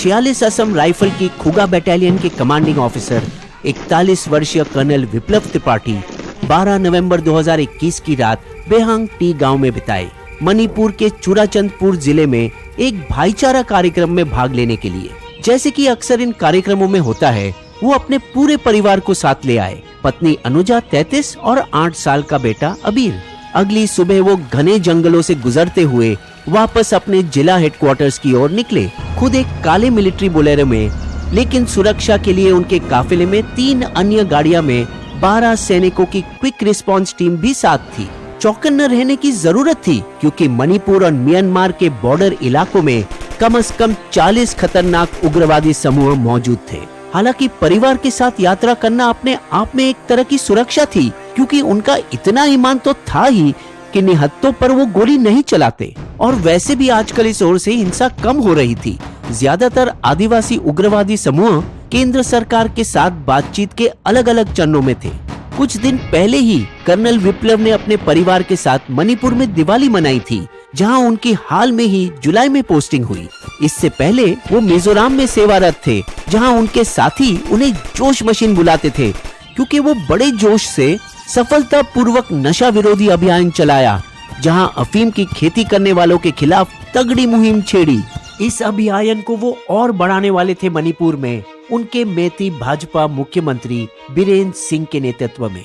46 Assam rifle की खुगा battalion के कमांडिंग ऑफिसर 41 वर्षीय कर्नल विप्लव त्रिपाठी 12 नवंबर 2021 की रात बेहांग टी गांव में बिताए। मणिपुर के चुराचंदपुर जिले में एक भाईचारा कार्यक्रम में भाग लेने के लिए, जैसे कि अक्सर इन कार्यक्रमों में होता है, वो अपने पूरे परिवार को साथ ले आए। पत्नी अनुजा 33 और 8 साल का बेटा अबीर। अगली सुबह वो घने जंगलों से गुजरते हुए वापस अपने जिला हेडक्वार्टर्स की ओर निकले, खुद एक काले मिलिट्री बोलेरो में, लेकिन सुरक्षा के लिए उनके काफिले में 3 अन्य गाड़ियां में 12 सैनिकों की क्विक रिस्पांस टीम भी साथ थी। चौकन्ना रहने की जरूरत थी क्योंकि मणिपुर और म्यांमार के बॉर्डर इलाकों में कम से कम 40 खतरनाक उग्रवादी समूह मौजूद थे। हालांकि परिवार के साथ यात्रा करना अपने आप में एक तरह की सुरक्षा थी, क्योंकि उनका इतना ईमान तो था ही कि निहत्तों पर वो गोली नहीं चलाते। और वैसे भी आजकल इस ओर से हिंसा कम हो रही थी। ज्यादातर आदिवासी उग्रवादी समूह केंद्र सरकार के साथ बातचीत के अलग अलग चरणों में थे। कुछ दिन पहले ही कर्नल विप्लव ने अपने परिवार के साथ मणिपुर में दिवाली मनाई थी, जहां उनकी हाल में ही जुलाई में पोस्टिंग हुई। इससे पहले वो मिजोरम में सेवारत थे, जहां उनके साथी उन्हें जोश मशीन बुलाते थे, क्योंकि वो बड़े जोश से सफलतापूर्वक नशा विरोधी अभियान चलाया, जहां अफीम की खेती करने वालों के खिलाफ तगड़ी मुहिम छेड़ी। इस अभियान को वो और बढ़ाने वाले थे मणिपुर में उनके मेती भाजपा मुख्यमंत्री बीरेंद्र सिंह के नेतृत्व में।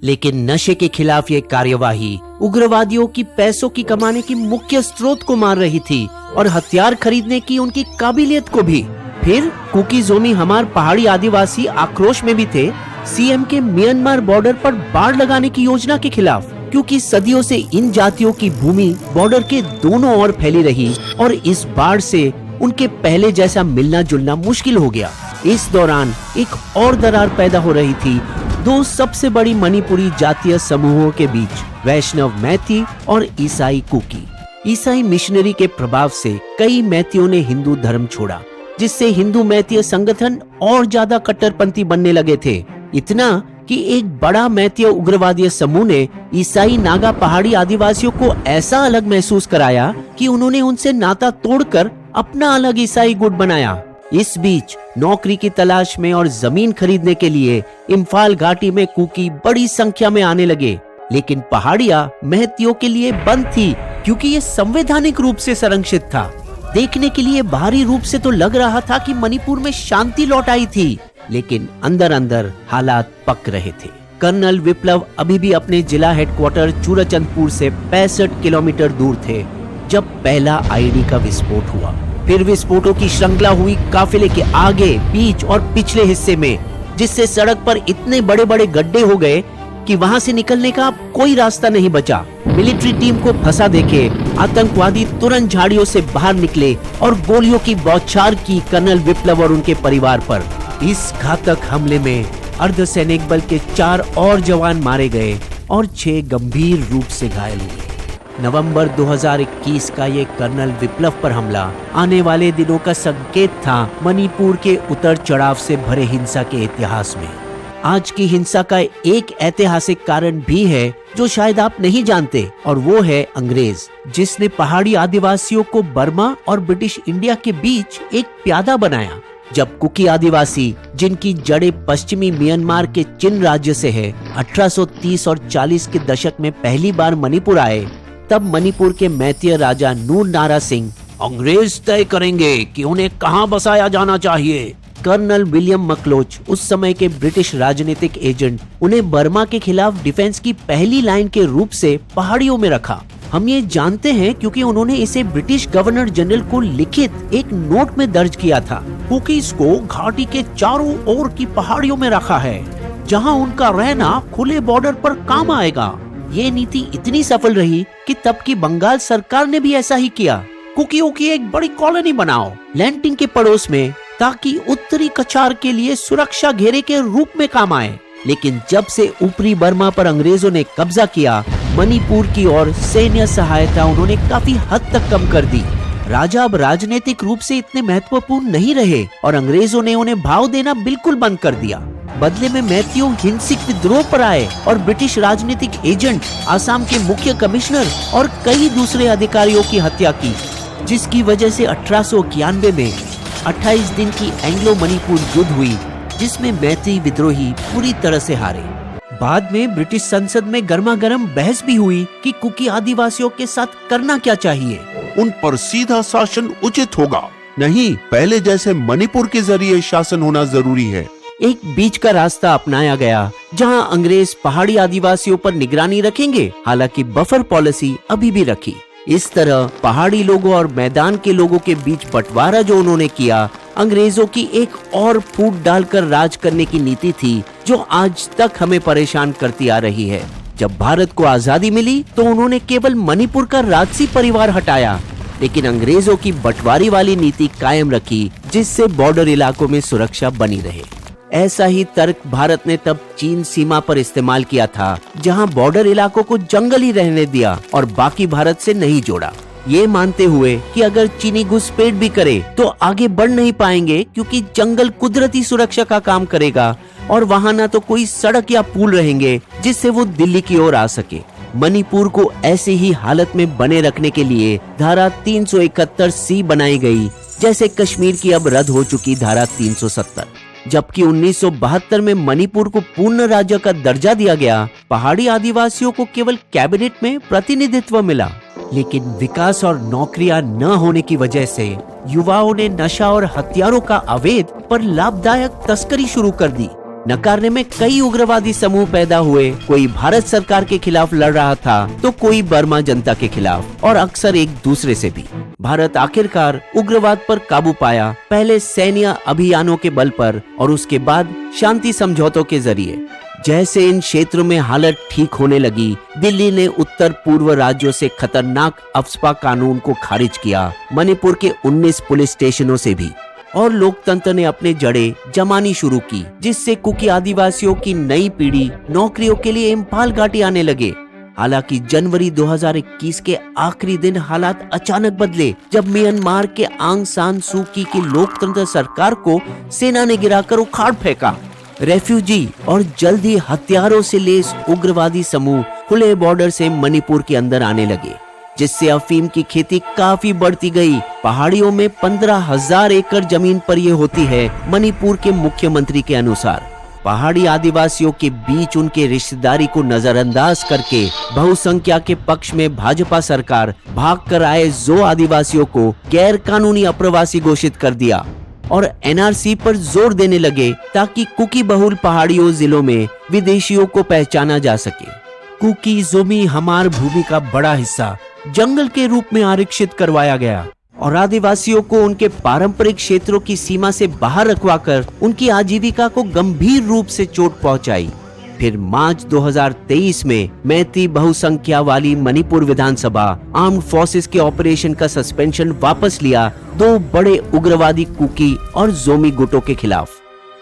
लेकिन नशे के खिलाफ ये कार्यवाही उग्रवादियों की पैसों की कमाने की मुख्य स्रोत को मार रही थी और हथियार खरीदने की उनकी काबिलियत को भी। फिर कुकी जोमी हमार पहाड़ी आदिवासी आक्रोश में भी थे सीएम के म्यांमार बॉर्डर पर बाड़ लगाने की योजना के खिलाफ, क्योंकि सदियों से इन जातियों की भूमि बॉर्डर के दोनों ओर फैली रही और इस बाढ़ से उनके पहले जैसा मिलना जुलना मुश्किल हो गया। इस दौरान एक और दरार पैदा हो रही थी 2 सबसे बड़ी मणिपुरी जातीय समूहों के बीच, वैष्णव मैती और ईसाई कुकी। ईसाई मिशनरी के प्रभाव से कई मैतियों ने हिंदू धर्म छोड़ा, जिससे हिंदू मैतीय संगठन और ज्यादा कट्टरपंथी बनने लगे थे। इतना कि एक बड़ा मैतीय उग्रवादी समूह ने ईसाई नागा पहाड़ी आदिवासियों को ऐसा अलग महसूस कराया कि उन्होंने उनसे नाता तोड़कर अपना अलग ईसाई गुट बनाया। इस बीच नौकरी की तलाश में और जमीन खरीदने के लिए इम्फाल घाटी में कुकी बड़ी संख्या में आने लगे, लेकिन पहाड़ियां महतियों के लिए बंद थी, क्योंकि ये संवैधानिक रूप से संरक्षित था। देखने के लिए बाहरी रूप से तो लग रहा था कि मणिपुर में शांति लौट आई थी, लेकिन अंदर अंदर हालात पक रहे थे। कर्नल विप्लव अभी भी अपने जिला हेडक्वार्टर चूराचंदपुर से 65 किलोमीटर दूर थे जब पहला आईडी का विस्फोट हुआ। फिर विस्फोटों की श्रृंखला हुई काफिले के आगे, बीच और पिछले हिस्से में, जिससे सड़क पर इतने बड़े बड़े गड्ढे हो गए कि वहां से निकलने का कोई रास्ता नहीं बचा। मिलिट्री टीम को फंसा देखे आतंकवादी तुरंत झाड़ियों से बाहर निकले और गोलियों की बौछार की कर्नल विप्लव और उनके परिवार पर। इस घातक हमले में अर्धसैनिक बल के 4 और जवान मारे गए और 6 गंभीर रूप से घायल हुए। नवंबर 2021 का ये कर्नल विप्लव पर हमला आने वाले दिनों का संकेत था मणिपुर के उतर चढ़ाव से भरे हिंसा के इतिहास में। आज की हिंसा का एक ऐतिहासिक कारण भी है जो शायद आप नहीं जानते, और वो है अंग्रेज, जिसने पहाड़ी आदिवासियों को बर्मा और ब्रिटिश इंडिया के बीच एक प्यादा बनाया। जब कुकी आदिवासी, जिनकी जड़ें पश्चिमी म्यांमार के चिन राज्य से है, 1830 और 40 के दशक में पहली बार मणिपुर आए, तब मणिपुर के मैतीय राजा नूर नारा सिंह अंग्रेज तय करेंगे कि उन्हें कहां बसाया जाना चाहिए। कर्नल विलियम मकलोच, उस समय के ब्रिटिश राजनीतिक एजेंट, उन्हें बर्मा के खिलाफ डिफेंस की पहली लाइन के रूप से पहाड़ियों में रखा। हम ये जानते हैं क्योंकि उन्होंने इसे ब्रिटिश गवर्नर जनरल को लिखित एक नोट में दर्ज किया था। कुकीज को घाटी के चारों ओर की पहाड़ियों में रखा है, जहां उनका रहना खुले बॉर्डर पर काम आएगा। ये नीति इतनी सफल रही कि तब की बंगाल सरकार ने भी ऐसा ही किया। कुकियों की एक बड़ी कॉलोनी बनाओ लैंटिंग के पड़ोस में, ताकि उत्तरी कछार के लिए सुरक्षा घेरे के रूप में काम आए। लेकिन जब से ऊपरी बर्मा पर अंग्रेजों ने कब्जा किया, मणिपुर की ओर सैन्य सहायता उन्होंने काफी हद तक कम कर दी। राजा अब राजनीतिक रूप से इतने महत्वपूर्ण नहीं रहे और अंग्रेजों ने उन्हें भाव देना बिल्कुल बंद कर दिया। बदले में मैथियों हिंसक विद्रोह पर आए और ब्रिटिश राजनीतिक एजेंट, आसाम के मुख्य कमिश्नर और कई दूसरे अधिकारियों की हत्या की, जिसकी वजह से 1891 में 28 दिन की एंग्लो मणिपुर युद्ध हुई, जिसमें मैती विद्रोही पूरी तरह से हारे। बाद में ब्रिटिश संसद में गर्मा गर्म बहस भी हुई कि कुकी आदिवासियों के साथ करना क्या चाहिए। उन पर सीधा शासन उचित होगा, नहीं पहले जैसे मणिपुर के जरिए शासन होना जरूरी है। एक बीच का रास्ता अपनाया गया, जहां अंग्रेज पहाड़ी आदिवासियों पर निगरानी रखेंगे, हालांकि बफर पॉलिसी अभी भी रखी। इस तरह पहाड़ी लोगों और मैदान के लोगों के बीच बंटवारा जो उन्होंने किया, अंग्रेजों की एक और फूट डालकर राज करने की नीति थी, जो आज तक हमें परेशान करती आ रही है। जब भारत को आजादी मिली तो उन्होंने केवल मणिपुर का राजसी परिवार हटाया, लेकिन अंग्रेजों की बंटवारी वाली नीति कायम रखी, जिससे बॉर्डर इलाकों में सुरक्षा बनी रहे। ऐसा ही तर्क भारत ने तब चीन सीमा पर इस्तेमाल किया था, जहां बॉर्डर इलाकों को जंगल ही रहने दिया और बाकी भारत से नहीं जोड़ा, ये मानते हुए कि अगर चीनी घुसपैठ भी करे तो आगे बढ़ नहीं पाएंगे, क्योंकि जंगल कुदरती सुरक्षा का काम करेगा और वहां ना तो कोई सड़क या पुल रहेंगे जिससे वो दिल्ली की ओर आ सके। मणिपुर को ऐसी ही हालत में बने रखने के लिए धारा 371C बनाई गई, जैसे कश्मीर की अब रद्द हो चुकी धारा 370। जबकि 1972 में मणिपुर को पूर्ण राज्य का दर्जा दिया गया, पहाड़ी आदिवासियों को केवल कैबिनेट में प्रतिनिधित्व मिला। लेकिन विकास और नौकरियां न होने की वजह से युवाओं ने नशा और हथियारों का अवैध पर लाभदायक तस्करी शुरू कर दी। नकारने में कई उग्रवादी समूह पैदा हुए, कोई भारत सरकार के खिलाफ लड़ रहा था तो कोई बर्मा जनता के खिलाफ, और अक्सर एक दूसरे से भी। भारत आखिरकार उग्रवाद पर काबू पाया, पहले सैन्य अभियानों के बल पर और उसके बाद शांति समझौतों के जरिए। जैसे इन क्षेत्रों में हालत ठीक होने लगी, दिल्ली ने उत्तर पूर्व राज्यों से खतरनाक अफस्पा कानून को खारिज किया, मणिपुर के 19 पुलिस स्टेशनों से भी, और लोकतंत्र ने अपने जड़ें जमानी शुरू की, जिससे कुकी आदिवासियों की नई पीढ़ी नौकरियों के लिए इम्फाल घाटी आने लगे। हालांकि जनवरी 2021 के आखिरी दिन हालात अचानक बदले, जब म्यांमार के आंग सान सू की लोकतंत्र सरकार को सेना ने गिराकर उखाड़ फेंका। रेफ्यूजी और जल्द ही हथियारों से लैस उग्रवादी समूह खुले बॉर्डर से मणिपुर के अंदर आने लगे, जिससे अफीम की खेती काफी बढ़ती गई। पहाड़ियों में 15,000 एकड़ जमीन पर यह होती है, मणिपुर के मुख्यमंत्री के अनुसार। पहाड़ी आदिवासियों के बीच उनके रिश्तेदारी को नजरअंदाज करके बहुसंख्या के पक्ष में भाजपा सरकार भागकर आए जो आदिवासियों को गैर कानूनी अप्रवासी घोषित कर दिया और एनआरसी पर जोर देने लगे, ताकि कुकी बहुल पहाड़ियों जिलों में विदेशियों को पहचाना जा सके। कुकी जोमी हमार भूमि का बड़ा हिस्सा जंगल के रूप में आरक्षित करवाया गया और आदिवासियों को उनके पारंपरिक क्षेत्रों की सीमा से बाहर रखवाकर उनकी आजीविका को गंभीर रूप से चोट पहुंचाई। फिर मार्च 2023 में मैती बहुसंख्या वाली मणिपुर विधानसभा आर्म्ड फोर्सेस के ऑपरेशन का सस्पेंशन वापस लिया 2 बड़े उग्रवादी कुकी और जोमी गुटों के खिलाफ,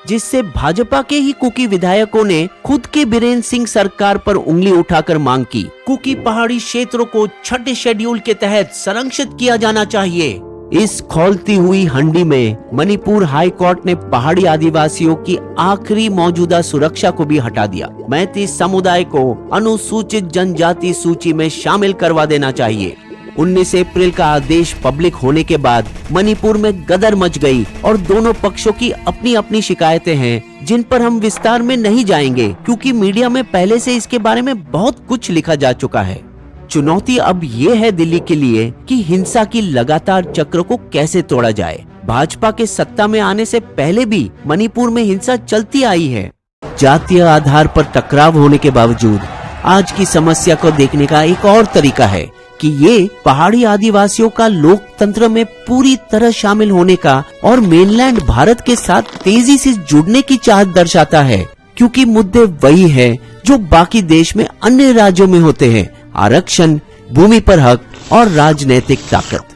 जिससे भाजपा के ही कुकी विधायकों ने खुद के बीरेन सिंह सरकार पर उंगली उठाकर मांग की, कुकी पहाड़ी क्षेत्रों को छठे शेड्यूल के तहत संरक्षित किया जाना चाहिए। इस खौलती हुई हंडी में मणिपुर हाई कोर्ट ने पहाड़ी आदिवासियों की आखिरी मौजूदा सुरक्षा को भी हटा दिया। मैती समुदाय को अनुसूचित जनजाति सूची में शामिल करवा देना चाहिए। 19 अप्रैल का आदेश पब्लिक होने के बाद मणिपुर में गदर मच गई और दोनों पक्षों की अपनी अपनी शिकायतें हैं, जिन पर हम विस्तार में नहीं जाएंगे, क्योंकि मीडिया में पहले से इसके बारे में बहुत कुछ लिखा जा चुका है। चुनौती अब ये है दिल्ली के लिए कि हिंसा की लगातार चक्र को कैसे तोड़ा जाए। भाजपा के सत्ता में आने से पहले भी मणिपुर में हिंसा चलती आई है। जातीय आधार पर टकराव होने के बावजूद आज की समस्या को देखने का एक और तरीका है कि ये पहाड़ी आदिवासियों का लोकतंत्र में पूरी तरह शामिल होने का और मेनलैंड भारत के साथ तेजी से जुड़ने की चाहत दर्शाता है, क्योंकि मुद्दे वही है जो बाकी देश में अन्य राज्यों में होते हैं: आरक्षण, भूमि पर हक और राजनीतिक ताकत।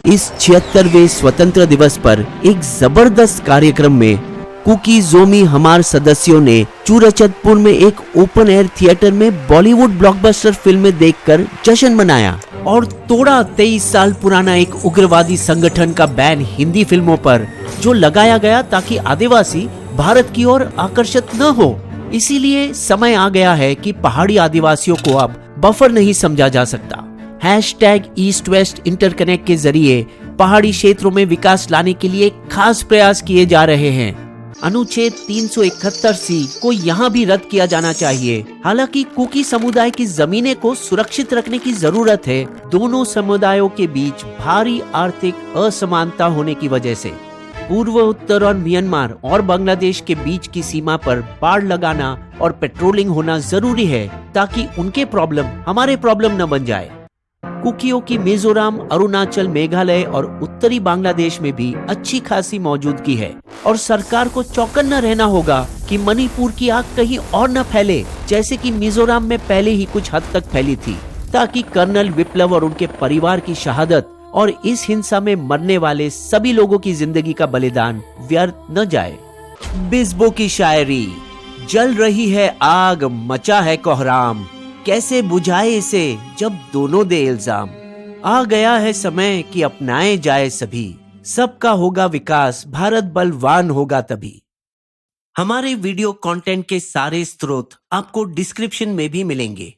इस 76वें स्वतंत्र दिवस पर एक जबरदस्त कार्यक्रम में कुकी जोमी हमार सदस्यों ने चूरचंदपुर में एक ओपन एयर थिएटर में बॉलीवुड ब्लॉकबस्टर फिल्में देखकर जश्न मनाया और तोड़ा 23 साल पुराना एक उग्रवादी संगठन का बैन हिंदी फिल्मों पर, जो लगाया गया ताकि आदिवासी भारत की ओर आकर्षित न हो। इसीलिए समय आ गया है कि पहाड़ी आदिवासियों को अब बफर नहीं समझा जा सकता। #ईस्ट वेस्ट इंटरकनेक्ट के जरिए पहाड़ी क्षेत्रों में विकास लाने के लिए खास प्रयास किए जा रहे हैं। अनुच्छेद 371C को यहाँ भी रद्द किया जाना चाहिए। हालांकि कुकी समुदाय की जमीनें को सुरक्षित रखने की जरूरत है, दोनों समुदायों के बीच भारी आर्थिक असमानता होने की वजह से। पूर्व उत्तर और म्यांमार और बांग्लादेश के बीच की सीमा पर बाड़ लगाना और पेट्रोलिंग होना जरूरी है, ताकि उनके प्रॉब्लम हमारे प्रॉब्लम न बन जाए। कुकियों की मिजोरम, अरुणाचल, मेघालय और उत्तरी बांग्लादेश में भी अच्छी खासी मौजूदगी है और सरकार को चौकन्ना रहना होगा कि मणिपुर की आग कहीं और न फैले, जैसे कि मिजोरम में पहले ही कुछ हद तक फैली थी, ताकि कर्नल विप्लव और उनके परिवार की शहादत और इस हिंसा में मरने वाले सभी लोगों की जिंदगी का बलिदान व्यर्थ न जाए। बिस्बो की शायरी। जल रही है आग, मचा है कोहराम, कैसे बुझाए इसे जब दोनों दे इल्जाम। आ गया है समय कि अपनाए जाए सभी, सबका होगा विकास, भारत बलवान होगा तभी। हमारे वीडियो कंटेंट के सारे स्रोत आपको डिस्क्रिप्शन में भी मिलेंगे।